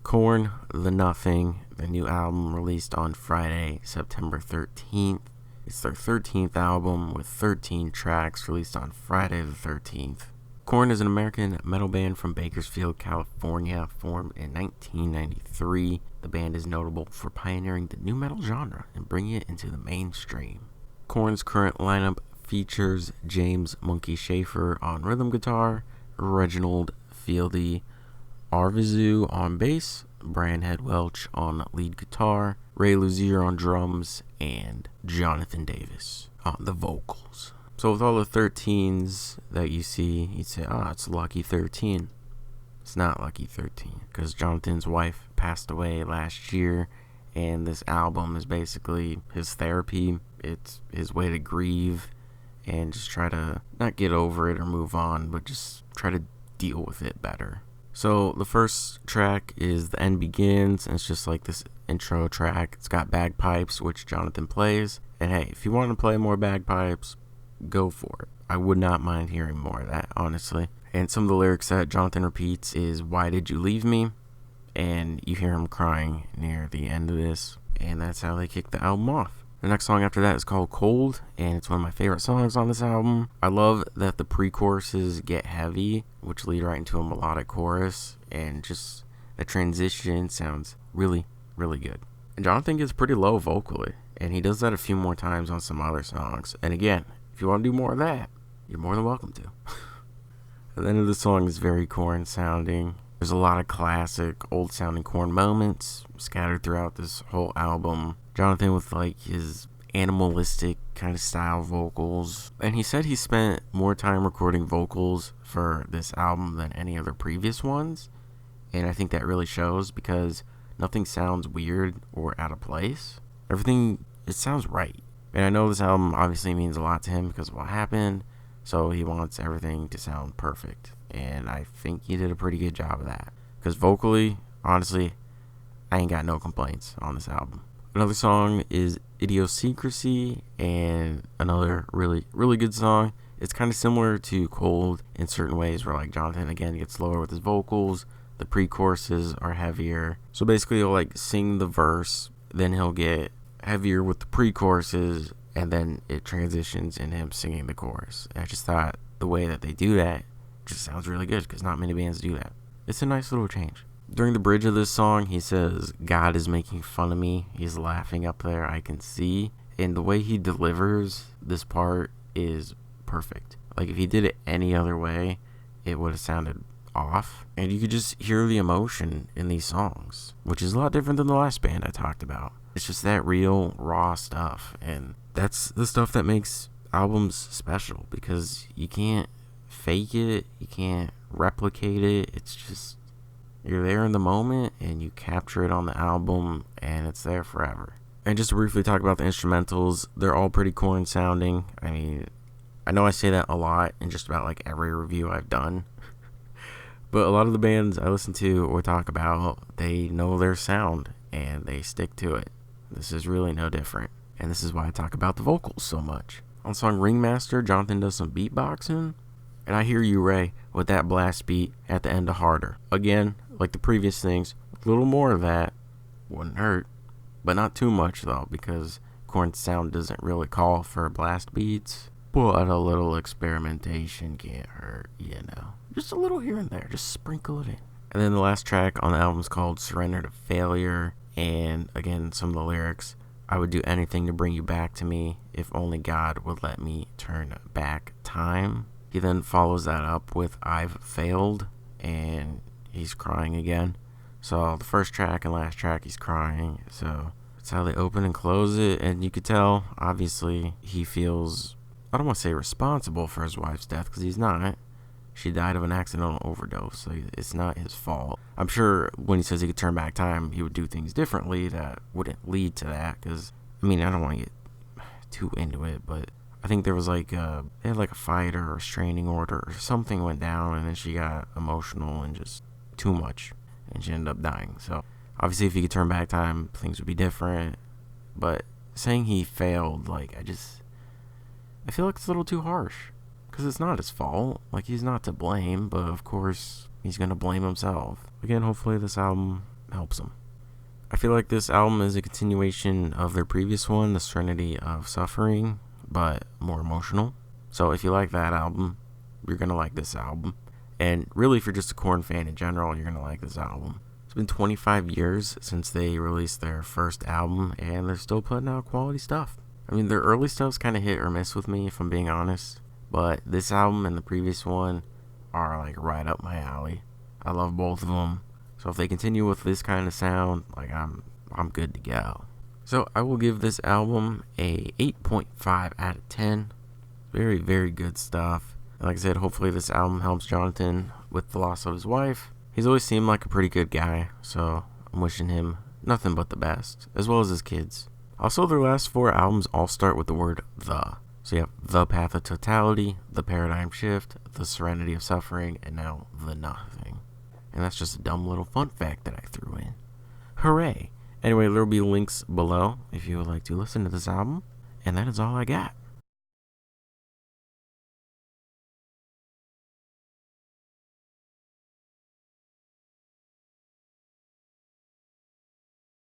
Korn, The Nothing, the new album released on Friday, September 13th. It's their 13th album with 13 tracks released on Friday the 13th. Korn is an American metal band from Bakersfield, California, formed in 1993. The band is notable for pioneering the nu metal genre and bringing it into the mainstream. Korn's current lineup features James Monkey Schaefer on rhythm guitar, Reginald Fieldy Arvizu on bass, Brian Head Welch on lead guitar, Ray Luzier on drums, and Jonathan Davis on the vocals. So with all the 13s that you see, you'd say, it's Lucky 13. It's not Lucky 13, because Jonathan's wife passed away last year, and this album is basically his therapy. It's his way to grieve and just try to not get over it or move on, but just try to deal with it better. So the first track is The End Begins, and it's just like this intro track. It's got bagpipes, which Jonathan plays, and hey, if you want to play more bagpipes, go for it. I would not mind hearing more of that, honestly. And some of the lyrics that Jonathan repeats is, "Why did you leave me?" And you hear him crying near the end of this, and that's how they kick the album off. The next song after that is called Cold, and it's one of my favorite songs on this album. I love that the pre-choruses get heavy, which lead right into a melodic chorus, and just the transition sounds really, really good. And Jonathan gets pretty low vocally, and he does that a few more times on some other songs. And again, if you want to do more of that, you're more than welcome to. The end of the song is very Korn sounding. There's a lot of classic, old sounding Korn moments scattered throughout this whole album. Jonathan with like his animalistic kind of style vocals. And he said he spent more time recording vocals for this album than any other previous ones. And I think that really shows, because nothing sounds weird or out of place. Everything, it sounds right. And I know this album obviously means a lot to him because of what happened. So he wants everything to sound perfect. And I think he did a pretty good job of that. Because vocally, honestly, I ain't got no complaints on this album. Another song is Idiosyncrasy, and another really, really good song. It's kind of similar to Cold in certain ways, where like Jonathan again gets slower with his vocals. The pre-choruses are heavier. So basically he'll like sing the verse, then he'll get heavier with the pre-choruses, and then it transitions in him singing the chorus. And I just thought the way that they do that just sounds really good, because not many bands do that. It's a nice little change. During the bridge of this song, he says, "God is making fun of me." He's laughing up there, I can see. And the way he delivers this part is perfect. Like, if he did it any other way, it would have sounded off. And you could just hear the emotion in these songs, which is a lot different than the last band I talked about. It's just that real, raw stuff. And that's the stuff that makes albums special, because you can't fake it, you can't replicate it. It's just, you're there in the moment and you capture it on the album, and it's there forever. And just to briefly talk about the instrumentals, they're all pretty Korn sounding. I mean, I know I say that a lot in just about like every review I've done, but a lot of the bands I listen to or talk about, they know their sound and they stick to it. This is really no different, and this is why I talk about the vocals so much. On the song Ringmaster, Jonathan does some beatboxing, and I hear you, Ray, with that blast beat at the end of Harder. Again, like the previous things, a little more of that wouldn't hurt, but not too much though, because Korn's sound doesn't really call for blast beats, but a little experimentation can't hurt, you know. Just a little here and there, just sprinkle it in. And then the last track on the album is called Surrender to Failure, and again, some of the lyrics: "I would do anything to bring you back to me, if only God would let me turn back time." He then follows that up with "I've failed," and he's crying again. So the first track and last track, he's crying. So that's how they open and close it. And you could tell, obviously, he feels, I don't want to say responsible for his wife's death, because he's not. She died of an accidental overdose, so it's not his fault. I'm sure when he says he could turn back time, he would do things differently that wouldn't lead to that. Because, I mean, I don't want to get too into it, but I think there was like they had like a fight or a restraining order or something went down, and then she got emotional and just too much, and she ended up dying. So obviously if he could turn back time, things would be different. But saying he failed, like, I feel like it's a little too harsh, because it's not his fault. Like, he's not to blame, but of course he's gonna blame himself. Again, hopefully this album helps them. I feel like this album is a continuation of their previous one, The Serenity of Suffering, but more emotional. So if you like that album, you're going to like this album. And really, if you're just a Korn fan in general, you're going to like this album. It's been 25 years since they released their first album, and they're still putting out quality stuff. I mean, their early stuff's kind of hit or miss with me, if I'm being honest. But this album and the previous one are like right up my alley. I love both of them. So if they continue with this kind of sound, like I'm good to go. So I will give this album a 8.5 out of 10. Very, very good stuff. Like I said, hopefully this album helps Jonathan with the loss of his wife. He's always seemed like a pretty good guy, so I'm wishing him nothing but the best, as well as his kids. Also, their last 4 albums all start with the word the. So you have The Path of Totality, The Paradigm Shift, The Serenity of Suffering, and now The Nothing. And that's just a dumb little fun fact that I threw in. Hooray! Anyway, there will be links below if you would like to listen to this album. And that is all I got.